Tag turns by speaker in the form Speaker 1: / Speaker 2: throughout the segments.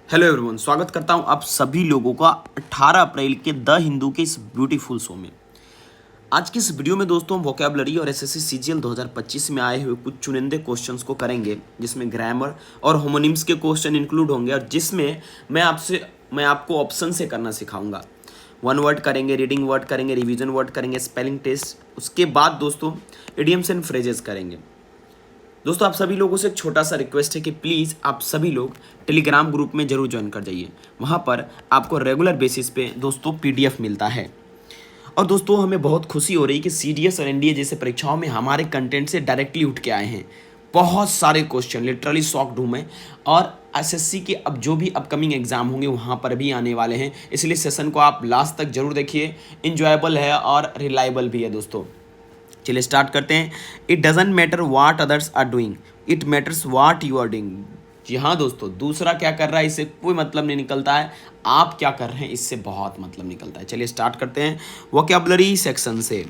Speaker 1: Hello everyone, स्वागत करता हूं आप सभी लोगों का 18 अप्रैल के द हिंदू के इस ब्यूटीफुल शो में। आज की इस वीडियो में दोस्तों वोकैबुलरी और एसएससी सीजीएल 2025 में आए हुए कुछ चुनिंदे क्वेश्चंस को करेंगे, जिसमें ग्रामर और होमोनिम्स के क्वेश्चन इंक्लूड होंगे और जिसमें मैं आपको ऑप्शन से करना सिखाऊंगा। वन वर्ड करेंगे, रीडिंग वर्ड करेंगे, रिवीजन वर्ड करेंगे, स्पेलिंग टेस्ट। उसके बाद दोस्तों इडियम्स एंड फ्रेजेस करेंगे। दोस्तों आप सभी लोगों से एक छोटा सा रिक्वेस्ट है कि प्लीज़ आप सभी लोग टेलीग्राम ग्रुप में जरूर ज्वाइन कर जाइए। वहाँ पर आपको रेगुलर बेसिस पे दोस्तों पीडीएफ मिलता है। और दोस्तों हमें बहुत खुशी हो रही है कि सीडीएस और एनडीए जैसे परीक्षाओं में हमारे कंटेंट से डायरेक्टली उठ के आए हैं बहुत सारे क्वेश्चन। लिटरली शॉक्ड हूँ मैं। और एसएससी के अब जो भी अपकमिंग एग्जाम होंगे वहाँ पर भी आने वाले हैं, इसलिए सेशन को आप लास्ट तक जरूर देखिए। इंजॉयबल है और रिलायबल भी है दोस्तों। चलिए स्टार्ट करते हैं। It doesn't matter what others are doing, it matters what you are doing. जी हाँ दोस्तों, दूसरा क्या कर रहा है इससे कोई मतलब नहीं निकलता है, आप क्या कर रहे हैं इससे बहुत मतलब निकलता है। चलिए स्टार्ट करते हैं वोकैबुलरी सेक्शन से।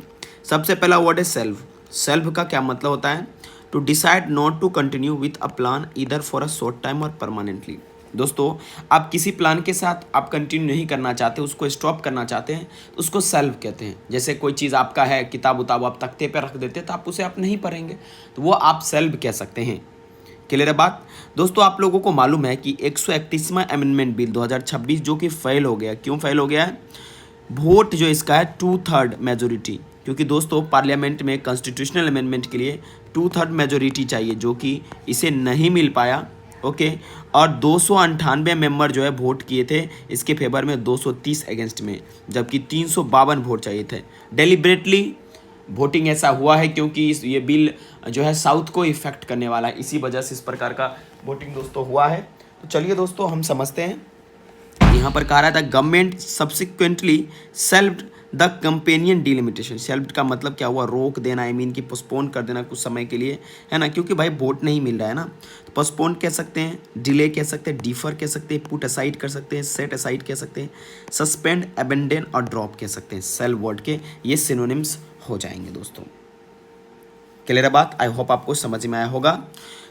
Speaker 1: सबसे पहला वर्ड है सेल्फ। सेल्फ का क्या मतलब होता है? To decide not to continue with a plan either for a short time और परमानेंटली। दोस्तों आप किसी प्लान के साथ आप कंटिन्यू नहीं करना चाहते, उसको स्टॉप करना चाहते हैं, तो उसको सेल्फ कहते हैं। जैसे कोई चीज़ आपका है, किताब उताब आप तख्ते पे रख देते तो आप उसे आप नहीं पढ़ेंगे, तो वो आप सेल्फ कह सकते हैं। क्लियर है बात? दोस्तों आप लोगों को मालूम है कि 131वां अमेंडमेंट बिल 2026 जो कि फेल हो गया। क्यों फेल हो गया है? वोट जो इसका है 2/3 मेजोरिटी, क्योंकि दोस्तों पार्लियामेंट में कॉन्स्टिट्यूशनल अमेंडमेंट के लिए 2/3 मेजोरिटी चाहिए, जो कि इसे नहीं मिल पाया। ओके। और 298 मेंबर जो है वोट किए थे इसके फेवर में, 230 अगेंस्ट में, जबकि 352 वोट चाहिए थे। डेलिबरेटली वोटिंग ऐसा हुआ है क्योंकि ये बिल जो है साउथ को इफेक्ट करने वाला है, इसी वजह से इस प्रकार का वोटिंग दोस्तों हुआ है। तो चलिए दोस्तों हम समझते हैं। यहाँ पर कहा रहा था government subsequently shelved the companion delimitation. Shelved का मतलब क्या हुआ? रोक देना, आई मीन कि पोस्टपोन कर देना कुछ समय के लिए, है ना, क्योंकि भाई वोट नहीं मिल रहा है ना। तो पोस्टपोन कह सकते हैं, डिले कह सकते हैं, डिफर कह सकते हैं, पुट असाइड कर सकते हैं, सेट असाइड कह सकते हैं, सस्पेंड, अबेंडन और ड्रॉप कह सकते हैं। सेल्फ वर्ड के ये सिनोनिम्स हो जाएंगे दोस्तों। क्लियर है बात? आई होप आपको समझ में आया होगा।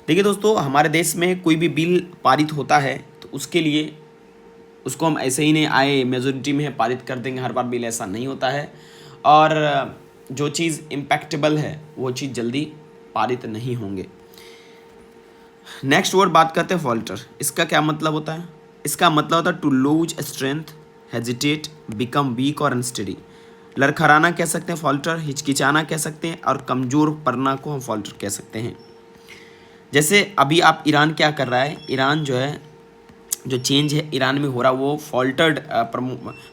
Speaker 1: देखिए दोस्तों, हमारे देश में कोई भी बिल पारित होता है तो उसके लिए उसको हम ऐसे ही नहीं आए मेजोरिटी में पारित कर देंगे हर बार बिल, ऐसा नहीं होता है। और जो चीज़ इम्पैक्टेबल है वो चीज़ जल्दी पारित नहीं होंगे। नेक्स्ट वर्ड बात करते हैं फॉल्टर। इसका क्या मतलब होता है? इसका मतलब होता है to lose strength, hesitate, become weak और अनस्टेडी। लड़खड़ाना कह सकते हैं फॉल्टर, हिचकिचाना कह सकते हैं, और कमज़ोर पड़ना को हम फॉल्टर कह सकते हैं। जैसे अभी आप ईरान क्या कर रहा है, ईरान जो है, जो चेंज है ईरान में हो रहा वो faltered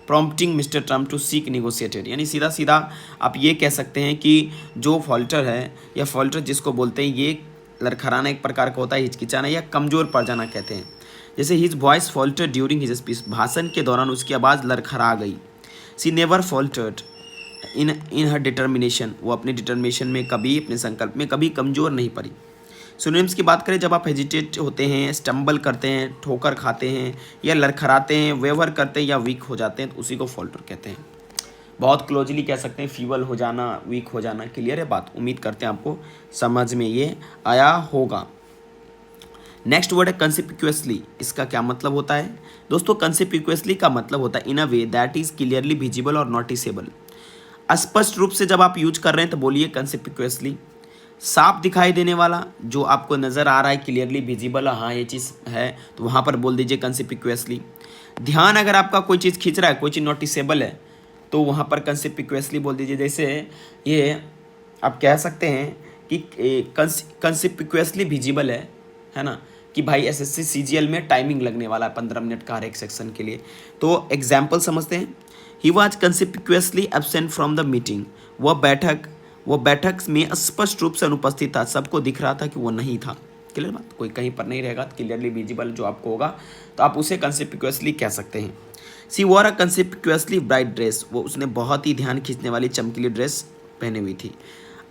Speaker 1: prompting mister Trump to seek negotiated. यानी सीधा सीधा आप ये कह सकते हैं कि जो फॉल्टर है या फॉल्टर जिसको बोलते हैं, ये लड़खड़ाना एक प्रकार का होता है, हिचकिचाना या कमज़ोर पड़ जाना कहते हैं। जैसे his voice falter during his speech, भाषण के दौरान उसकी आवाज़ लड़खड़ा गई। सी नेवर फॉल्टर्ड इन हर डिटर्मिनेशन, वो अपने डिटर्मिनेशन में कभी, अपने संकल्प में कभी कमज़ोर नहीं पड़ी। सिनोनिम्स की बात करें, जब आप हेजिटेट होते हैं, स्टम्बल करते हैं, ठोकर खाते हैं या लड़खड़ाते हैं, वेवर करते हैं या वीक हो जाते हैं, तो उसी को फॉल्टर कहते हैं। बहुत क्लोजली कह सकते हैं फीबल हो जाना, वीक हो जाना। क्लियर है बात? उम्मीद करते हैं आपको समझ में ये आया होगा। नेक्स्ट वर्ड है कंसिपिक्यूअसली। इसका क्या मतलब होता है दोस्तों? कंसिपिक्यूअसली का मतलब होता है in a way that is clearly visible or noticeable. स्पष्ट रूप से जब आप यूज कर रहे हैं तो बोलिए कंसिपिक्यूअसली। साफ दिखाई देने वाला, जो आपको नज़र आ रहा है, क्लियरली विजिबल, हाँ ये चीज़ है, तो वहाँ पर बोल दीजिए कंसिपिक्यूअसली। ध्यान अगर आपका कोई चीज़ खींच रहा है, कोई चीज़ नोटिसेबल है, तो वहाँ पर कंसिपिक्यूअसली बोल दीजिए। जैसे ये आप कह सकते हैं कि कंसिपिक्यूअसली विजिबल है ना, कि भाई एसएससी सीजीएल में टाइमिंग लगने वाला है 15 मिनट का हर एक सेक्शन के लिए। तो एग्जाम्पल समझते हैं। He was conspicuously absent from the meeting. वो बैठक में स्पष्ट रूप से अनुपस्थित था, सबको दिख रहा था कि वो नहीं था। क्लियर बात? कोई कहीं पर नहीं रहेगा, क्लियरली विजिबल जो आपको होगा तो आप उसे कंसिपिक्यूअसली कह सकते हैं। सी वॉर अ कंसिपिक्यूअसली ब्राइट ड्रेस, वो उसने बहुत ही ध्यान खींचने वाली चमकीली ड्रेस पहनी हुई थी।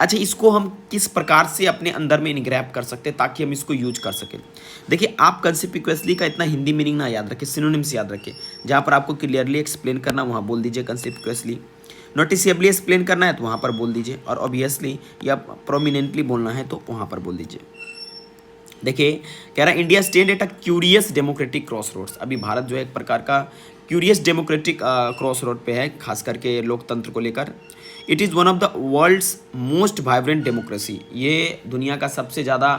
Speaker 1: अच्छा, इसको हम किस प्रकार से अपने अंदर में इनग्रैप कर सकते हैं ताकि हम इसको यूज कर सकें? देखिए, आप कंसिपिक्यूअसली का इतना हिंदी मीनिंग ना याद रखें, सिनोनिम्स याद रखें। जहाँ पर आपको क्लियरली एक्सप्लेन करना वहाँ बोल दीजिए कंसिपिक्यूअसली। नोटिसेबली एक्सप्लेन करना है तो वहाँ पर बोल दीजिए, और ऑब्वियसली या प्रोमिनेंटली बोलना है तो वहाँ पर बोल दीजिए। देखिए कह रहा है India stand at a curious democratic crossroads. अभी भारत जो है एक प्रकार का क्यूरियस डेमोक्रेटिक क्रॉस रोड पे है, खास करके लोकतंत्र को लेकर। It is one of the world's most vibrant democracy. ये दुनिया का सबसे ज़्यादा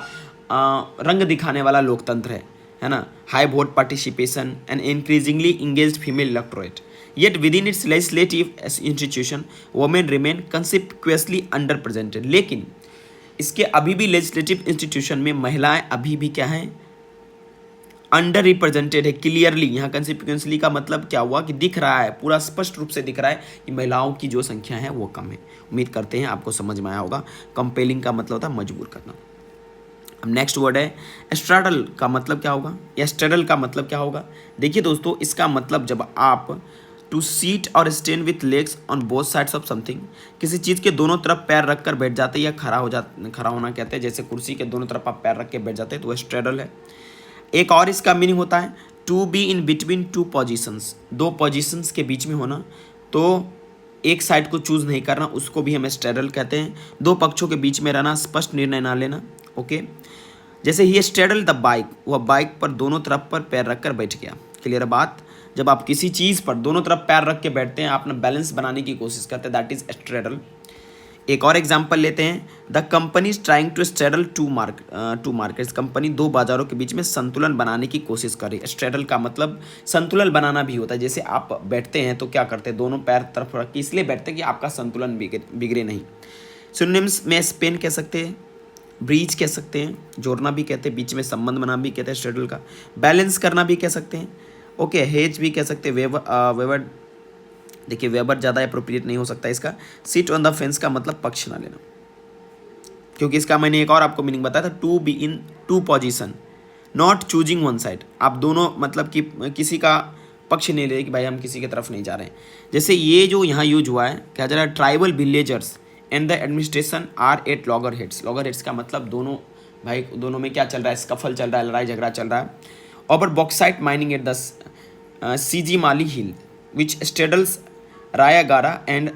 Speaker 1: रंग दिखाने वाला लोकतंत्र है ना। High vote participation and increasingly engaged female electorate, yet within its legislative institution women remain consequently underrepresented. लेकिन इसके अभी भी लेजिस्लेटिव इंस्टीट्यूशन में महिलाएं अभी भी क्या हैं, अंडर रिप्रेजेंटेड है क्लियरली। यहाँ कंसिक्वेंसली का मतलब क्या हुआ कि दिख रहा है, पूरा स्पष्ट रूप से दिख रहा है कि महिलाओं की जो संख्या है वो कम है। उम्मीद करते हैं आपको समझ में आया होगा। कंपेलिंग का मतलब होता है मजबूर करना। अब नेक्स्ट वर्ड है एस्ट्राडल का मतलब क्या होगा, या स्ट्रेडल का मतलब क्या होगा। देखिए दोस्तों, इसका मतलब जब आप टू सीट और stand with legs on both sides of something, किसी चीज़ के दोनों तरफ पैर रख कर बैठ जाते हैं या खड़ा होना कहते हैं। जैसे कुर्सी के दोनों तरफ आप पैर रख के बैठ जाते हैं तो वह स्ट्रेडल है। एक और इसका मीनिंग होता है to be in between two positions, दो पोजीशंस के बीच में होना, तो एक साइड को चूज नहीं करना, उसको भी हम स्ट्रेडल कहते हैं। दो पक्षों के बीच में रहना, स्पष्ट निर्णय ना लेना। ओके, जैसे ही स्ट्रेडल द बाइक, वह बाइक पर दोनों तरफ पर पैर रख कर बैठ गया। क्लियर बात। जब आप किसी चीज़ पर दोनों तरफ पैर रख के बैठते हैं, आप ना बैलेंस बनाने की कोशिश करते हैं, दैट इज स्ट्रेडल। एक और एग्जांपल लेते हैं, the company is trying to straddle two markets. Company दो बाजारों के बीच में संतुलन बनाने की कोशिश कर रही है। स्ट्रेडल का मतलब संतुलन बनाना भी होता है। जैसे आप बैठते हैं तो क्या करते हैं, दोनों पैर तरफ रख के इसलिए बैठते हैं कि आपका संतुलन बिगड़े नहीं। सिनोनिम्स में स्पेन कह सकते हैं, ब्रीच कह सकते हैं, जोड़ना भी कहते हैं, बीच में संबंध बनाना भी कहते हैं स्ट्रेडल का। बैलेंस करना भी कह सकते हैं। ओके, हेज भी कह सकते हैं। वेवर, देखिए वेबर ज़्यादा अप्रोप्रिएट नहीं हो सकता इसका। सीट ऑन द फेंस का मतलब पक्ष ना लेना, क्योंकि इसका मैंने एक और आपको मीनिंग बताया था, to be in two position, not choosing one side. आप दोनों मतलब कि किसी का पक्ष नहीं ले कि भाई हम किसी की तरफ नहीं जा रहे हैं। जैसे ये जो यहाँ यूज हुआ है, क्या जा रहा है, tribal villagers and the administration are at loggerheads. Loggerheads का मतलब दोनों भाई, दोनों में क्या चल रहा है, स्कफल चल रहा है, लड़ाई झगड़ा चल रहा है। Over bauxite mining at the Sijimali hill which straddles Rayagada and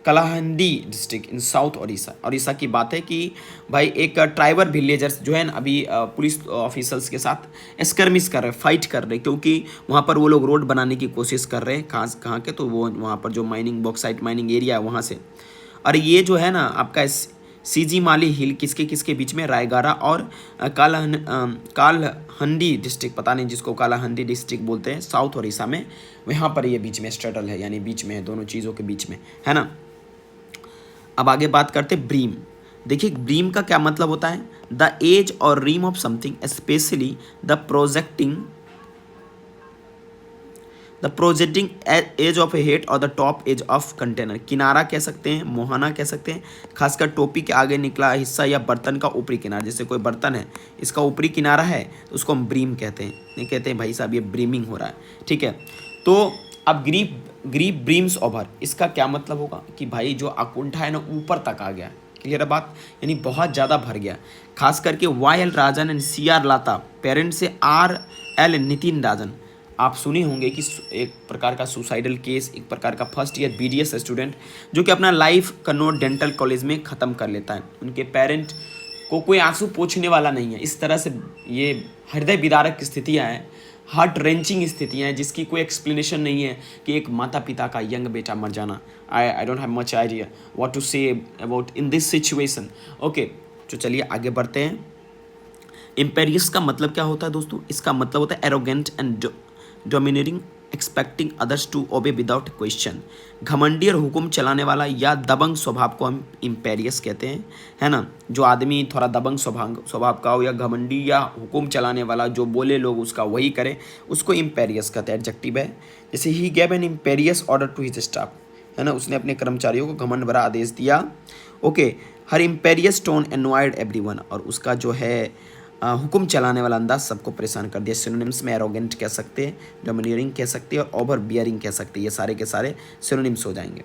Speaker 1: Kalahandi district in south Odisha. Odisha की बात है कि भाई एक ट्राइबल विलेजर्स जो है ना अभी पुलिस ऑफिसर्स के साथ स्कर्मिश कर रहे हैं, फाइट कर रहे हैं, क्योंकि वहाँ पर वो लोग रोड बनाने की कोशिश कर रहे हैं। कहाँ के, तो वो वहाँ पर जो माइनिंग बॉक्साइट माइनिंग एरिया है वहाँ से। और ये जो है ना आपका सीजी माली हिल किसके किसके बीच में, रायगारा और कालहंडी डिस्ट्रिक्ट, पता नहीं जिसको कालाहंडी डिस्ट्रिक्ट बोलते हैं, साउथ ओडिशा में, वहाँ पर ये बीच में स्ट्रेडल है, यानी बीच में है, दोनों चीज़ों के बीच में है ना। अब आगे बात करते ब्रीम। देखिए ब्रीम का क्या मतलब होता है, the edge or rim of something especially the projecting edge of a head or the top edge of container. किनारा कह सकते हैं, मोहना कह सकते हैं, खासकर टोपी के आगे निकला हिस्सा या बर्तन का ऊपरी किनारा। जैसे कोई बर्तन है, इसका ऊपरी किनारा है तो उसको हम ब्रीम कहते हैं। नहीं कहते हैं भाई साहब ये ब्रीमिंग हो रहा है, ठीक है। तो अब ग्रीप ब्रीम्स ओवर, इसका क्या मतलब होगा कि भाई जो अकुंठा है ना ऊपर तक आ गया। क्लियर है बात, यानी बहुत ज़्यादा भर गया। खास करके YL राजन एंड CR लाता, पेरेंट से RL नितिन राजन। आप सुने होंगे कि एक प्रकार का सुसाइडल केस, एक प्रकार का फर्स्ट ईयर BDS स्टूडेंट जो कि अपना लाइफ कन्नौज डेंटल कॉलेज में ख़त्म कर लेता है। उनके पेरेंट को कोई आंसू पोंछने वाला नहीं है। इस तरह से ये हृदय विदारक स्थितियाँ हैं, हार्ट रेंचिंग स्थितियाँ हैं, जिसकी कोई एक्सप्लेनेशन नहीं है कि एक माता पिता का यंग बेटा मर जाना। I don't have much idea what to say about in this situation. Okay, तो चलिए आगे बढ़ते हैं। इम्पेरियस का मतलब क्या होता है दोस्तों, इसका मतलब होता है arrogant and dominating, expecting others to obey without question. घमंडी और हुक्म चलाने वाला या दबंग स्वभाव को हम इम्पेरियस कहते हैं, है ना। जो आदमी थोड़ा दबंग स्वभाव का हो या घमंडी या हुक्म चलाने वाला, जो बोले लोग उसका वही करे, उसको इम्पेरियस कहते हैं। एडजेक्टिव है। जैसे he gave an imperious order to his staff, है ना, उसने अपने कर्मचारियों को घमंड भरा आदेश दिया। ओके, हर इम्पेरियस टोन एनॉयड एवरीवन, और उसका जो है हुक्म चलाने वाला अंदाज सबको परेशान कर दिया। सिनोनिम्स में एरोगेंट कह सकते हैं, डोमिनियरिंग कह सकते हैं और ओवर बियरिंग कह सकते हैं। ये सारे के सारे सिनोनिम्स हो जाएंगे।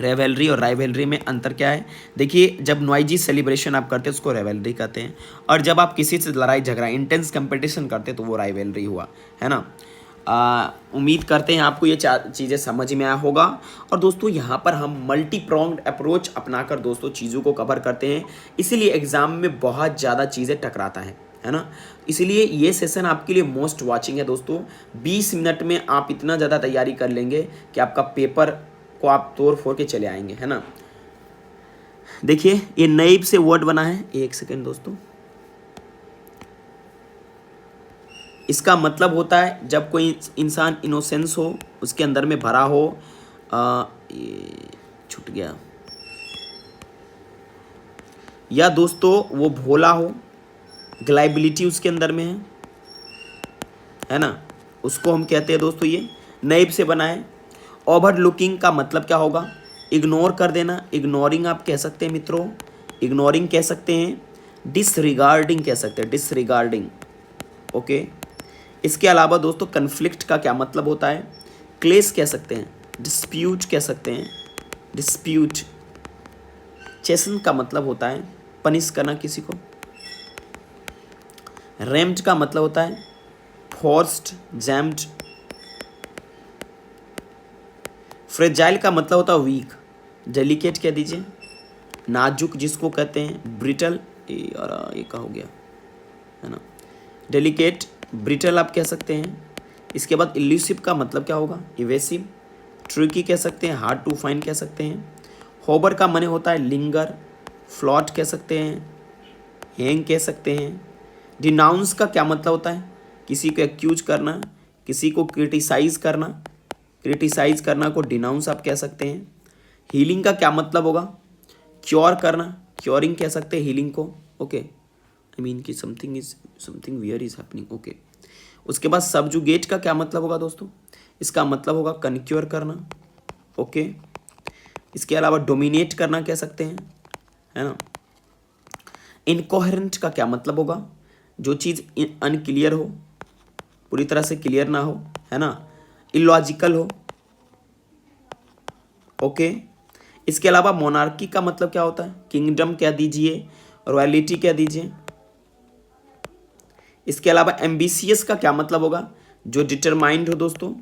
Speaker 1: रेवेलरी और राइवलरी में अंतर क्या है, देखिए जब नॉइजी सेलिब्रेशन आप करते हैं उसको रेवेलरी कहते हैं, और जब आप किसी से लड़ाई झगड़ा इंटेंस कंपटीशन करते हैं तो वो राइवलरी हुआ, है ना। उम्मीद करते हैं आपको ये चीज़ें समझ में आया होगा। और दोस्तों यहाँ पर हम मल्टी प्रोंग्ड अप्रोच अपनाकर दोस्तों चीज़ों को कवर करते हैं, इसीलिए एग्ज़ाम में बहुत ज़्यादा चीज़ें टकराता है ना। इसीलिए ये सेशन आपके लिए मोस्ट वॉचिंग है दोस्तों। 20 मिनट में आप इतना ज़्यादा तैयारी कर लेंगे कि आपका पेपर को आप तोड़ फोड़ के चले आएंगे, है ना। देखिए ये नैब से वर्ड बना है, एक सेकेंड दोस्तों। इसका मतलब होता है जब कोई इंसान इनोसेंस हो, उसके अंदर में भरा हो, ये छूट गया, या दोस्तों वो भोला हो, ग्लाइबिलिटी उसके अंदर में है ना, उसको हम कहते हैं दोस्तों ये नैब से बना है। ओवर लुकिंग का मतलब क्या होगा? इग्नोर कर देना, इग्नोरिंग आप कह सकते हैं मित्रों, इग्नोरिंग कह सकते हैं, डिसरिगार्डिंग कह सकते हैं, डिसरिगार्डिंग। ओके, इसके अलावा दोस्तों कन्फ्लिक्ट का क्या मतलब होता है? क्लेश कह सकते हैं, डिस्प्यूट कह सकते हैं, डिस्प्यूट। चेसन का मतलब होता है पनिश करना किसी को। रैम्ड का मतलब होता है फोर्स्ड, जैम्ड। फ्रेजाइल का मतलब होता है वीक। डेलिकेट कह दीजिए, नाजुक जिसको कहते हैं, ब्रिटल, और ये का हो गया है ना, डेलिकेट, ब्रिटल आप कह सकते हैं। इसके बाद इल्यूसिव का मतलब क्या होगा? इवेसिव। ट्रिकी कह सकते हैं, हार्ड टू फाइंड कह सकते हैं। होबर का माने होता है लिंगर, फ्लॉट कह सकते हैं, हैंग कह सकते हैं। डिनाउंस का क्या मतलब होता है? किसी को एक्यूज करना, किसी को क्रिटिसाइज करना, क्रिटिसाइज करना को डिनाउंस आप कह सकते हैं। हीलिंग का क्या मतलब होगा? क्योर करना, क्योरिंग कह सकते हैं हीलिंग को। ओके, आई मीन कि something wear is happening. Okay, उसके बाद सबजुगेट का क्या मतलब होगा दोस्तों? इसका मतलब होगा कन्क्योर करना। ओके, इसके अलावा डोमिनेट करना कह सकते हैं, है ना। इनकोहेरेंट का क्या मतलब होगा? जो चीज़ अनक्लियर हो, पूरी तरह से क्लियर ना हो, है ना, इलॉजिकल हो। ओके, इसके अलावा मोनार्की का मतलब क्या होता है? किंगडम कह दीजिए, रॉयलिटी कह दीजिए। इसके अलावा एम्बिशियस का क्या मतलब होगा? जो डिटरमाइंड हो दोस्तों,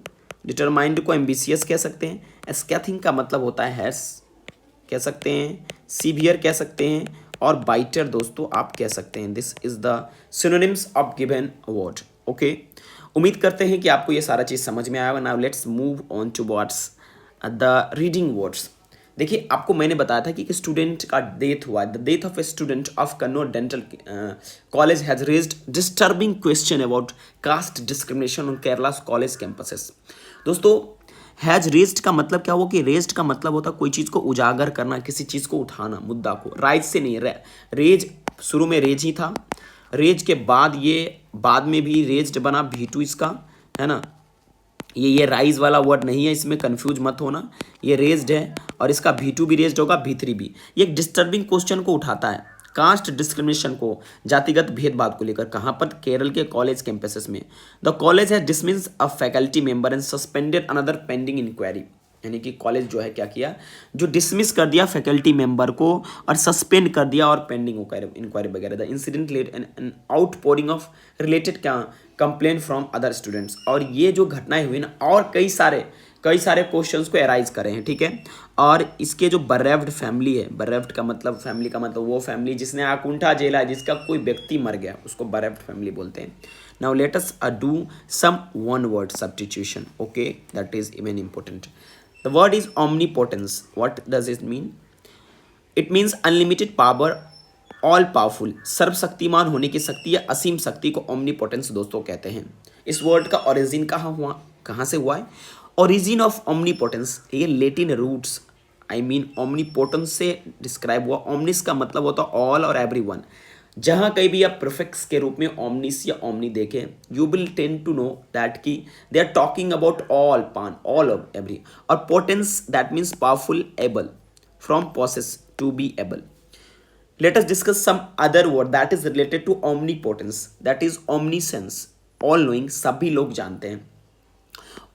Speaker 1: डिटरमाइंड को एम्बिशियस कह सकते हैं। एस्कैथिंग का मतलब होता है हैर्स कह सकते हैं, सीवियर कह सकते हैं, और बाइटर दोस्तों आप कह सकते हैं। This is the synonyms of given word. Okay, उम्मीद करते हैं कि आपको ये सारा चीज़ समझ में आया। Now let's move on to words, the reading words. देखिए आपको मैंने बताया था कि एक स्टूडेंट का डेथ हुआ है। The death of a student of Kannauj dental college has raised disturbing question about caste discrimination on Kerala's college campuses. दोस्तों हैज रेज्ड का मतलब क्या हुआ? कि रेज्ड का मतलब होता है कोई चीज़ को उजागर करना, किसी चीज़ को उठाना, मुद्दा को। राइज से नहीं, रेज शुरू में रेज ही था, रेज के बाद ये बाद में भी रेज्ड बना, V2 इसका, है ना। ये राइज वाला वर्ड नहीं है, इसमें कंफ्यूज मत होना। ये रेज्ड है और इसका V2 भी रेज्ड होगा, V3 भी। ये एक डिस्टर्बिंग क्वेश्चन को उठाता है, कास्ट डिस्क्रिमिनेशन को, जातिगत भेदभाव को लेकर। कहाँ पर? केरल के कॉलेज कैंपसेस में। The college has dismissed a faculty member and suspended another pending inquiry. यानी कि कॉलेज जो है क्या किया? जो डिसमिस कर दिया फैकल्टी मेंबर को और सस्पेंड कर दिया और पेंडिंग इंक्वायरी वगैरह। The incident led an outpouring of related क्या कंप्लेंट फ्रॉम अदर स्टूडेंट्स। और ये जो घटनाएं हुई ना, और कई सारे क्वेश्चंस को एराइज करे हैं, ठीक है। और इसके जो बरेव्ड फैमिली है, बरेव्ड का मतलब फैमिली का मतलब वो फैमिली जिसने आकुंठा झेला, जिसका कोई व्यक्ति मर गया, उसको बरेव्ड फैमिली बोलते हैं। Now let us do some one word substitution. Okay, that is even important. The word is omnipotence. What does it mean? It means unlimited power, all powerful. सर्वशक्तिमान होने की शक्ति या असीम शक्ति को omnipotence दोस्तों कहते हैं। इस वर्ड का ओरिजिन कहाँ से हुआ है? ओरिजिन ऑफ omnipotence, ये Latin roots, I mean omnipotence से डिस्क्राइब हुआ। omnis का मतलब होता है ऑल और एवरीवन। जहाँ कहीं भी आप प्रीफिक्स के रूप में ओमनिस या ओमनी देखें, you will tend to know that कि they are talking about all, pan, all of every. और potens that means powerful, able, from posse, to be able. Let us discuss some other word that is related to omnipotence, that is omniscience, all knowing, सभी लोग जानते हैं।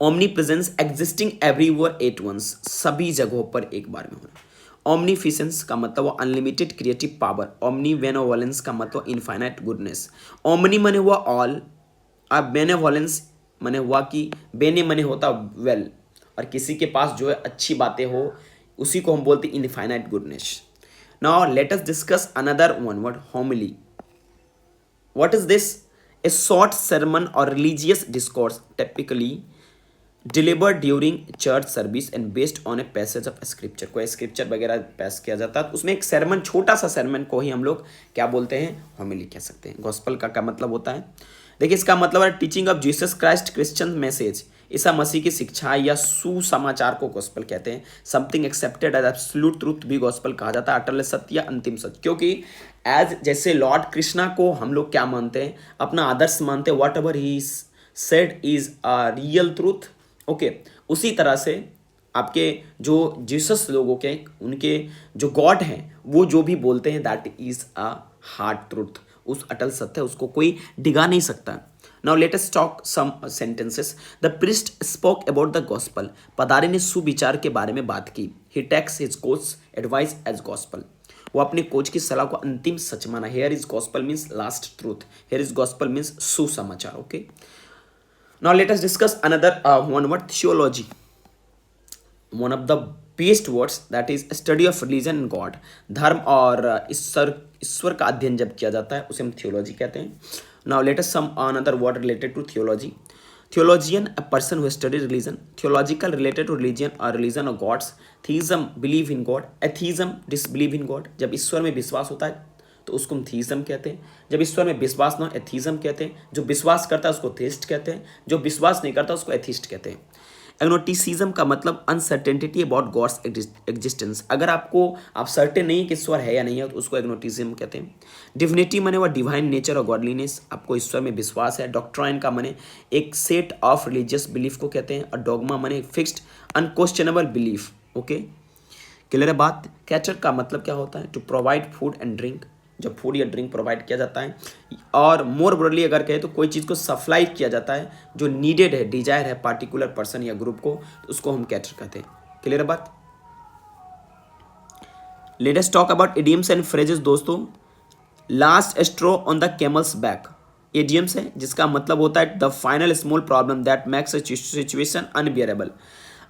Speaker 1: Omnipresence, existing everywhere at once, सभी जगहों पर एक बार में होना। ओमनीफिसेंस का मतलब वो unlimited creative power. Omni benevolence का मतलब इनफाइनाइट गुडनेस। ओमनी मने हुआ ऑल, अब बेनेवोलेंस मैंने हुआ कि बेने मने होता वेल, और किसी के पास जो है अच्छी बातें हो उसी को हम बोलते हैं infinite goodness. Now let us discuss another one word, होमिली। What is this? A short sermon or religious discourse typically delivered during church service and based on a passage of scripture। कोई स्क्रिप्चर वगैरह पास किया जाता है तो उसमें एक sermon, छोटा सा sermon को ही हम लोग क्या बोलते हैं, होमिली कह सकते हैं। गॉस्पल का क्या मतलब होता है, देखिए इसका मतलब है teaching of Jesus Christ christian message, ईसा मसीह की शिक्षा या सुसमाचार को गॉस्पल कहते हैं। Something accepted as absolute truth भी गॉस्पल कहा जाता है, अटल सत्य या अंतिम सत्य, क्योंकि एज जैसे लॉर्ड कृष्णा को हम लोग क्या मानते हैं, अपना आदर्श मानते हैं, what ever he said is a real truth. Okay, उसी तरह से आपके जो जीसस लोगों के उनके जो गॉड हैं वो जो भी बोलते हैं that is a hard truth, उस अटल सत्य उसको कोई डिगा नहीं सकता। Now let us talk some sentences. The priest spoke about the gospel, पदारी ने सुविचार के बारे में बात की। He takes his coach advice as gospel, वो अपने कोच की सलाह को अंतिम सच माना। Here is gospel means last truth, here is gospel means सुसमाचार। Okay, now let us discuss another one word, theology. One of the best words that is study of religion and God, धर्म और ईश्वर का अध्ययन जब किया जाता है उसे हम थियोलॉजी कहते हैं। Now let us some another word related to theology. Theologian, a person who studies religion. Theological, related to religion or religion of gods. Theism, believe in God. Atheism, disbelieve in God. जब ईश्वर में विश्वास होता है तो उसको हम थीइज्म कहते हैं। जब ईश्वर में विश्वास ना हो, एथीज्म कहते हैं। जो विश्वास करता है उसको थेइस्ट कहते हैं, जो विश्वास नहीं करता उसको एथिस्ट कहते हैं। एग्नोटिसिज्म का मतलब अनसर्टेनिटी अबाउट गॉड्स एग्जिस्टेंस, अगर आप सर्टेन नहीं कि ईश्वर है या नहीं है तो उसको एग्नोटिसिज्म कहते हैं। डिविनिटी माने वह डिवाइन नेचर और गॉडलीनेस, आपको ईश्वर में विश्वास है। डॉक्ट्राइन का माने एक सेट ऑफ रिलीजियस बिलीफ को कहते हैं, और डॉगमा माने fixed unquestionable belief. Okay, clear है बात। कैचर का मतलब क्या होता है, to provide food and drink, जब फूड या ड्रिंक प्रोवाइड किया जाता है। और मोर ब्रॉडली अगर कहें तो कोई चीज़ को सप्लाई किया जाता है जो नीडेड है, डिजायर है पार्टिकुलर पर्सन या ग्रुप को, तो उसको हम कैटर कहते हैं। क्लियर है बात। Let us talk about idioms and phrases दोस्तों। Last straw on the camel's back, idioms है जिसका मतलब होता है the final small problem that makes a situation unbearable,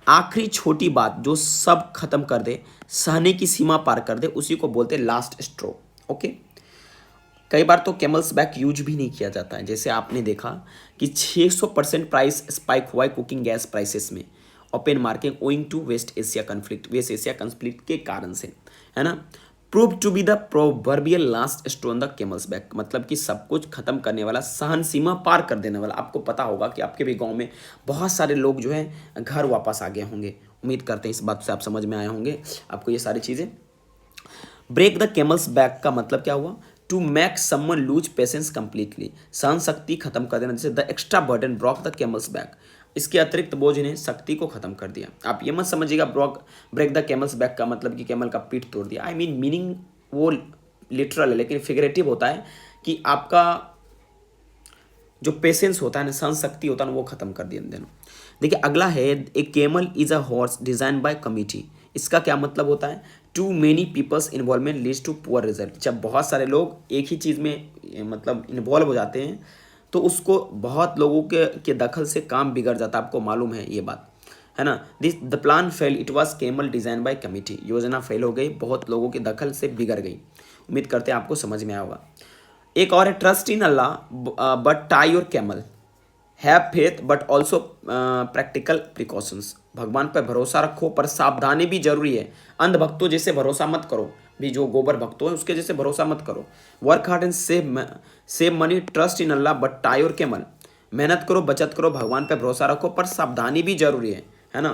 Speaker 1: आखिरी छोटी बात जो सब खत्म कर दे, सहने की सीमा पार कर दे, उसी को बोलते हैं लास्ट स्ट्रो। ओके, कई बार तो कैमल्स बैक यूज भी नहीं किया जाता है, जैसे आपने देखा कि 600% प्राइस स्पाइक हुआ है कुकिंग गैस प्राइसेस में, open market owing to West Asia conflict के कारण से, है ना। Prove to be the proverbial last straw on the camel's back, मतलब कि सब कुछ खत्म करने वाला, सहन सीमा पार कर देने वाला। आपको पता होगा कि आपके भी गांव में बहुत सारे लोग जो है घर वापस आ गए होंगे, उम्मीद करते हैं इस बात से आप समझ में आए होंगे आपको ये सारी चीज़ें। ब्रेक द कैमल्स बैक का मतलब क्या हुआ, to make someone lose patience completely, सहन शक्ति खत्म कर देना। जैसे the extra burden broke the camel's back, इसके अतिरिक्त बोझ ने शक्ति को खत्म कर दिया। आप ये मत समझिएगा ब्रेक द कैमल्स बैक का मतलब कि कैमल का पीठ तोड़ दिया। आई मीन मीनिंग वो लिटरल है, लेकिन फिगरेटिव होता है कि आपका जो पेशेंस होता है ना, सहन शक्ति होता है ना, वो खत्म कर दिया देना। देखिए अगला है, a camel is a horse design by committee, इसका क्या मतलब होता है, too many people's involvement leads to poor result, जब बहुत सारे लोग एक ही चीज़ में मतलब इन्वॉल्व हो जाते हैं तो उसको बहुत लोगों के दखल से काम बिगड़ जाता है, आपको मालूम है ये बात, है ना। This the plan fail, it was camel design by committee, योजना फेल हो गई, बहुत लोगों के दखल से बिगड़ गई। उम्मीद करते हैं आपको समझ में आया होगा। एक और है, trust in Allah but tie your camel, have faith but also practical precautions, भगवान पर भरोसा रखो पर सावधानी भी जरूरी है। अंध भक्तों जैसे भरोसा मत करो, भी जो गोबर भक्तों है उसके जैसे भरोसा मत करो। Work hard and save money, trust in Allah but tie your camel, मेहनत करो, बचत करो, भगवान पर भरोसा रखो पर सावधानी भी जरूरी है ना।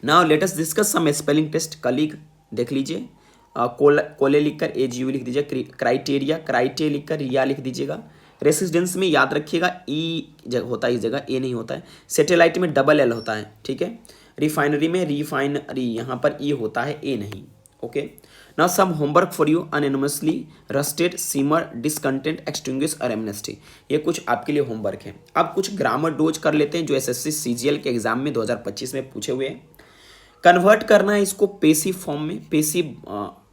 Speaker 1: Now let us discuss some spelling test. Colleague देख लीजिए, कोले लिखकर AGU लिख दीजिए, क्राइटेरिया लिखकर रिया लिख दीजिएगा। रेसिडेंस में याद रखिएगा ई होता है इस जगह, ए नहीं होता है। सैटेलाइट में डबल L होता है, ठीक है। रिफाइनरी में रिफाइनरी, यहाँ पर ई होता है, ए नहीं। Okay, now some homework for you, anonymously rusted, simmer, discontent, extinguish और एमनेस्टी, ये कुछ आपके लिए होमवर्क है। अब कुछ ग्रामर डोज कर लेते हैं जो SSC CGL के एग्जाम में 2025 में पूछे हुए हैं। कन्वर्ट करना है इसको पेसिव फॉर्म में, passive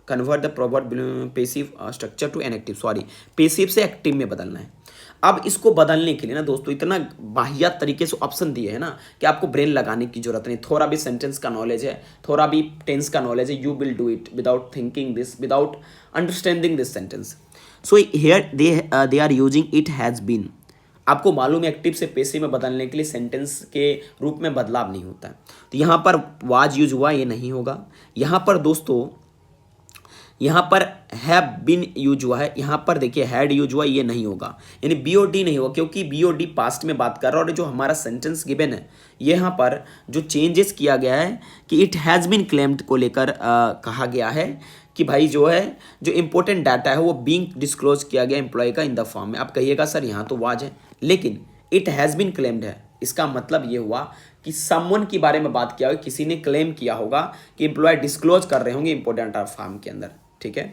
Speaker 1: convert the proverb passive structure to an active, sorry passive से एक्टिव में बदलना है। अब इसको बदलने के लिए ना दोस्तों इतना वाहियात तरीके से ऑप्शन दिए है ना कि आपको ब्रेन लगाने की जरूरत नहीं, थोड़ा भी सेंटेंस का नॉलेज है, थोड़ा भी टेंस का नॉलेज है, you will do it without thinking this, without understanding this sentence. So here they are using it has been. आपको मालूम है एक्टिव से पैसिव में बदलने के लिए सेंटेंस के रूप में बदलाव नहीं होता है, तो यहाँ पर वाज यूज हुआ, ये नहीं होगा। यहाँ पर दोस्तों यहाँ पर हैव बीन यूज हुआ है, यहाँ पर देखिए हैड यूज हुआ, ये नहीं होगा, यानी बी और डी नहीं होगा, क्योंकि बी और डी पास्ट में बात कर रहा है। और जो हमारा सेंटेंस गिवन है ये यहाँ पर जो चेंजेस किया गया है कि इट हैज़ बीन क्लेम्ड को लेकर कहा गया है कि भाई जो है जो इंपॉर्टेंट डाटा है वो बीइंग डिस्क्लोज किया गया एम्प्लॉय का इन द फॉर्म में। आप कहिएगा सर यहाँ तो वाज है, लेकिन इट हैज़ बीन क्लेम्ड है, इसका मतलब ये हुआ कि समवन के बारे में बात किया होगा, किसी ने क्लेम किया होगा कि एम्प्लॉय डिस्क्लोज कर रहे होंगे इंपॉर्टेंट डाटा फॉर्म के अंदर, ठीक है।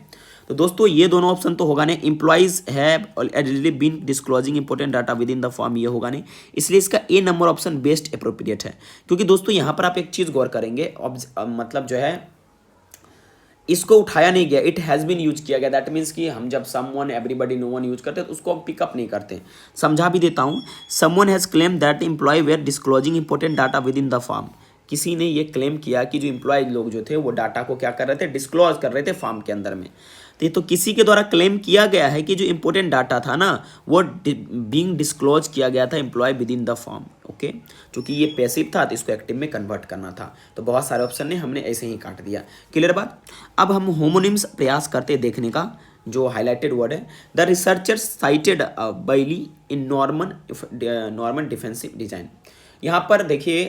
Speaker 1: तो दोस्तों ये दोनों ऑप्शन तो होगा नहीं, employees have already been disclosing important data within the form, ये होगा नहीं, इसलिए इसका A number option best appropriate है। क्योंकि दोस्तों यहाँ पर आप एक चीज़ गौर करेंगे, मतलब जो है इसको उठाया नहीं गया, इट हैज़ बीन यूज किया गया, दैट मीन्स कि हम जब someone everybody know one use करते हैं तो उसको हम पिकअप नहीं करते। समझा भी देता हूँ, someone has claim that employ were disclosing important data within the form. किसी ने ये क्लेम किया कि जो एम्प्लॉय लोग जो थे वो डाटा को क्या कर रहे थे, डिस्क्लोज कर रहे थे फॉर्म के अंदर में। तो किसी के द्वारा क्लेम किया गया है कि जो इंपॉर्टेंट डाटा था ना वो बीइंग डिस्क्लोज किया गया था employ within the form, okay. क्योंकि ये पैसिव था तो इसको एक्टिव में कन्वर्ट करना था, तो बहुत सारे ऑप्शन ने हमने ऐसे ही काट दिया। क्लियर बात। अब हम होमोनिम्स प्रयास करते देखने का, जो हाईलाइटेड वर्ड है, the researchers cited Bailey in Norman defensive design. यहाँ पर देखिए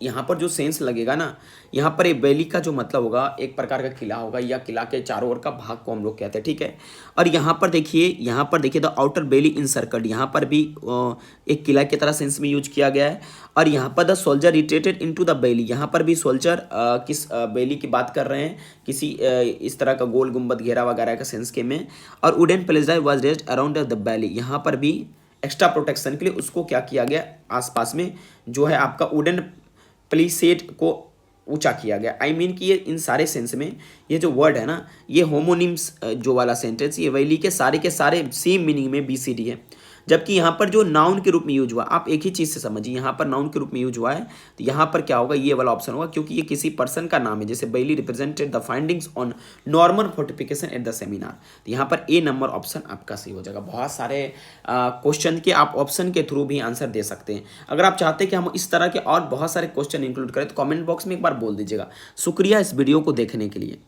Speaker 1: यहाँ पर जो सेंस लगेगा ना, यहाँ पर एक बैली का जो मतलब होगा एक प्रकार का किला होगा, या किला के चारों ओर का भाग को हम लोग कहते हैं, ठीक है। और यहाँ पर देखिए द आउटर बैली इंसर्कल्ड, यहाँ पर भी एक किला की तरह सेंस में यूज किया गया है। और यहाँ पर the soldier retreated into the bailey, यहाँ पर भी सोल्जर किस बैली की बात कर रहे हैं, किसी इस तरह का गोल गुंबद घेरा वगैरह का सेंस के में। और wooden palisade was raised around the bailey, यहाँ पर भी एक्स्ट्रा प्रोटेक्शन के लिए उसको क्या किया गया, आसपास में जो है आपका वुडन प्लीसेट को ऊंचा किया गया। आई मीन कि ये इन सारे सेंस में ये जो वर्ड है ना, ये होमोनिम्स जो वाला सेंटेंस, ये वैली के सारे सेम मीनिंग में बीसीडी है। जबकि यहाँ पर जो नाउन के रूप में यूज हुआ, आप एक ही चीज़ से समझिए, यहाँ पर नाउन के रूप में यूज हुआ है, तो यहाँ पर क्या होगा, ये वाला ऑप्शन होगा, क्योंकि ये किसी पर्सन का नाम है। जैसे bailey represented the findings on Norman fortification at the seminar, तो यहाँ पर ए नंबर ऑप्शन आपका सही हो जाएगा। बहुत सारे क्वेश्चन के आप ऑप्शन के थ्रू भी आंसर दे सकते हैं। अगर आप चाहते हैं कि हम इस तरह के और बहुत सारे क्वेश्चन इंक्लूड करें तो कॉमेंट बॉक्स में एक बार बोल दीजिएगा। शुक्रिया इस वीडियो को देखने के लिए।